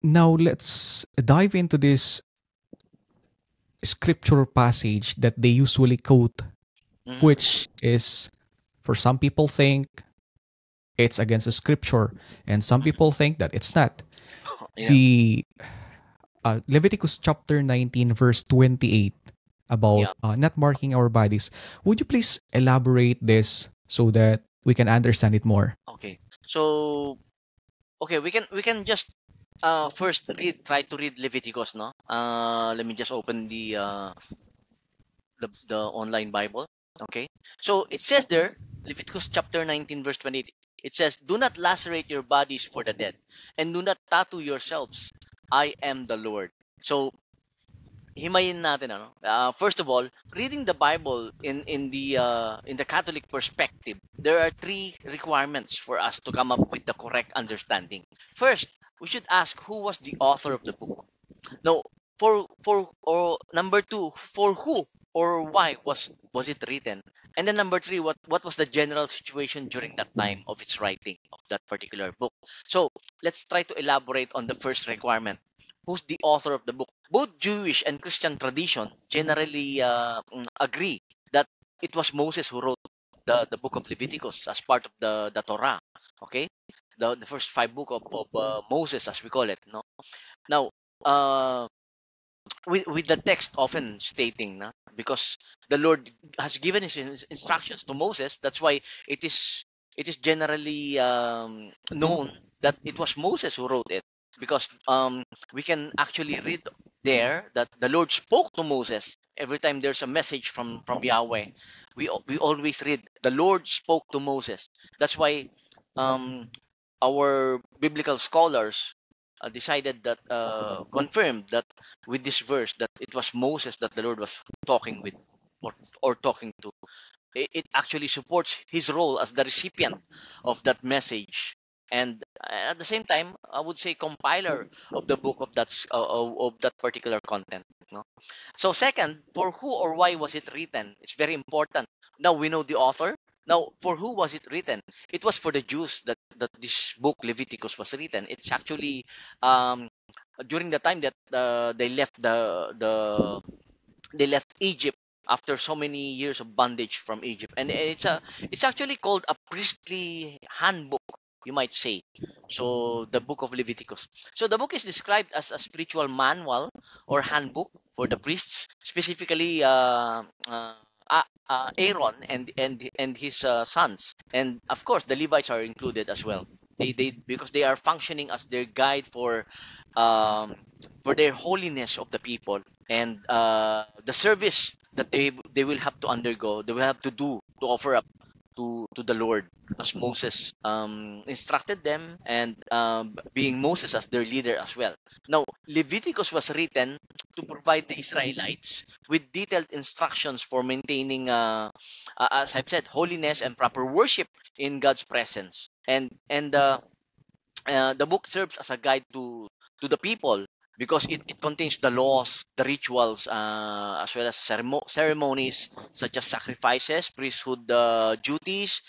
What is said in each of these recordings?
Now let's dive into this scripture passage that they usually quote, Mm-hmm. which is, for some people think it's against the scripture, and some people think that it's not. Yeah. The Leviticus chapter 19, verse 28, Yeah. about not marking our bodies. Would you please elaborate this so that we can understand it more? Okay. So okay, we can just first try to read Leviticus, no? Let me just open the online Bible. Okay. So it says there, Leviticus chapter 19, verse 28. It says, "Do not lacerate your bodies for the dead, and do not tattoo yourselves. I am the Lord." So himayin natin ano. First of all, reading the Bible in the Catholic perspective, there are three requirements for us to come up with the correct understanding. First, we should ask who was the author of the book. No, for or number two, for who or why was it written? And then number three, what was the general situation during that time of its writing of that particular book? So let's try to elaborate on the first requirement. Who's the author of the book? Both Jewish and Christian tradition generally agree that it was Moses who wrote the book of Leviticus as part of the Torah. Okay, the first five book of Moses, as we call it. No, now uh, with the text often stating na, because the Lord has given his instructions to Moses. That's why it is generally known that it was Moses who wrote it, because we can actually read there that the Lord spoke to Moses every time there's a message from Yahweh. We always read the Lord spoke to Moses. That's why um, our biblical scholars decided that confirmed that with this verse that it was Moses that the Lord was talking with, or, or talking to. It actually supports his role as the recipient of that message, and at the same time, I would say compiler of the book of that particular content. No? So second, for who or why was it written? It's very important. Now we know the author. Now, for who was it written? It was for the Jews that this book Leviticus was written. It's actually um, during the time that they left Egypt after so many years of bondage from Egypt, and it's actually called a priestly handbook, you might say. So the book of Leviticus. So the book is described as a spiritual manual or handbook for the priests, specifically Aaron and his sons, and of course the Levites are included as well. They because they are functioning as their guide um, for their holiness of the people, and the service that they will have to undergo, they will have to do to offer up to the Lord, as Moses instructed them, and being Moses as their leader as well. Now, Leviticus was written to provide the Israelites with detailed instructions for maintaining, as I've said, holiness and proper worship in God's presence. And the book serves as a guide to the people, because it contains the laws, the rituals, as well as ceremonies such as sacrifices, priesthood duties,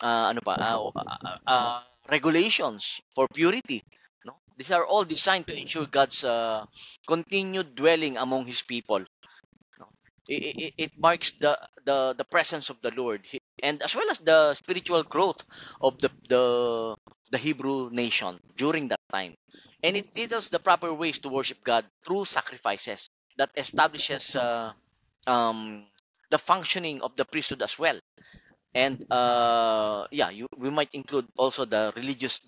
ano pa, regulations for purity. No? These are all designed to ensure God's continued dwelling among His people. No? It marks the presence of the Lord, and as well as the spiritual growth of the Hebrew nation during that time. And it details the proper ways to worship God through sacrifices that establishes um, the functioning of the priesthood as well. And yeah, we might include also the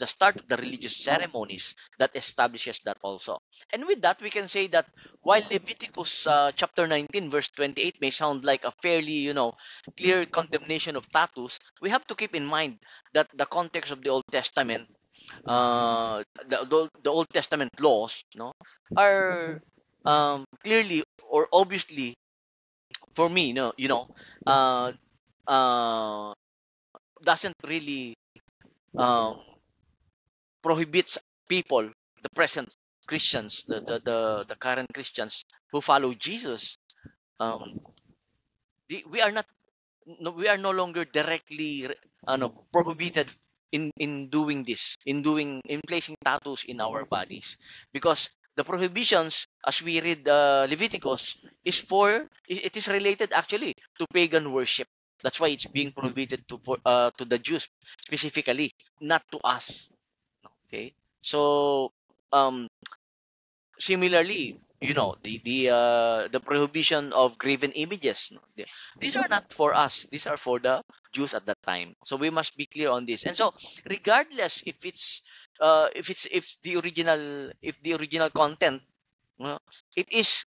start of the religious ceremonies that establishes that also. And with that, we can say that while Leviticus chapter 19 verse 28 may sound like a fairly, clear condemnation of tattoos, we have to keep in mind that the context of the Old Testament, the Old Testament laws, no, are clearly or obviously, for me, uh, uh, doesn't really um, prohibits people, the present Christians, the current Christians who follow Jesus. Um, we are not, no, we are no longer directly prohibited in doing this, in placing tattoos in our bodies, because the prohibitions, as we read Leviticus, is for it is related actually to pagan worship. That's why it's being prohibited to the Jews specifically, not to us. Okay, so um, similarly, the prohibition of graven images, no? These are not for us. These are for the Jews at that time. So we must be clear on this. And so, regardless if the original content, uh, it is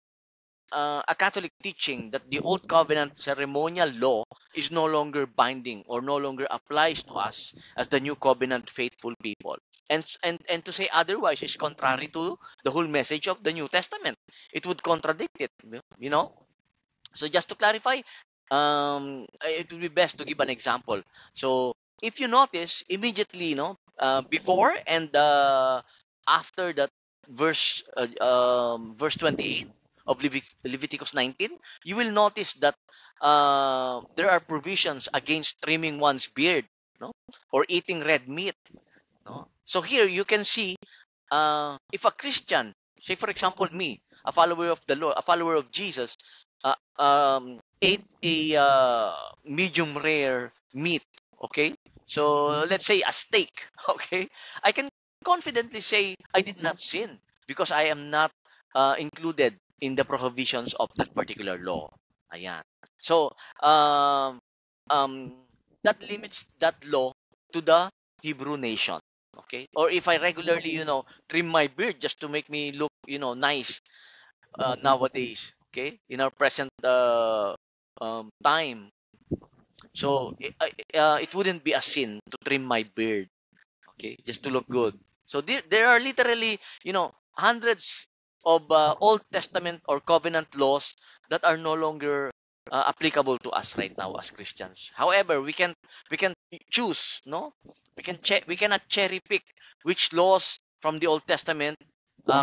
a Catholic teaching that the Old Covenant ceremonial law is no longer binding or no longer applies to us as the New Covenant faithful people. And to say otherwise is contrary to the whole message of the New Testament. It would contradict it, you know. So just to clarify, it would be best to give an example. So if you notice immediately, before and after that verse 28 of Leviticus 19, you will notice that there are provisions against trimming one's beard, no, or eating red meat. No? So here you can see, if a Christian, say for example me, a follower of the Lord, a follower of Jesus, ate a medium rare meat, okay? So let's say a steak, okay? I can confidently say I did not sin because I am not included in the prohibitions of that particular law. Ayan. So, um, that limits that law to the Hebrew nation. Okay, or if I regularly, trim my beard just to make me look, nice nowadays. Okay, in our present time, so it wouldn't be a sin to trim my beard. Okay, just to look good. So there are literally, hundreds of Old Testament or covenant laws that are no longer applicable to us right now as Christians. However, we can choose, no? We cannot cherry pick which laws from the Old Testament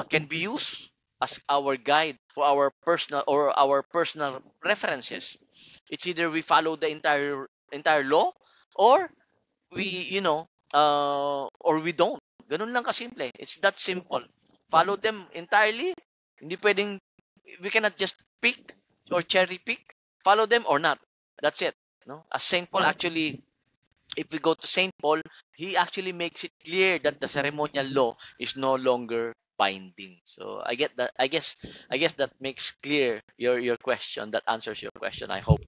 can be used as our guide for our personal references. It's either we follow the entire law, or we you know or we don't. Ganun lang kasimple. It's that simple. Follow them entirely. Hindi pwedeng, we cannot just pick or cherry pick. Follow them or not. That's it. No? As Saint Paul actually, if we go to Saint Paul, he actually makes it clear that the ceremonial law is no longer binding. So I get that. I guess that makes clear your question. That answers your question, I hope.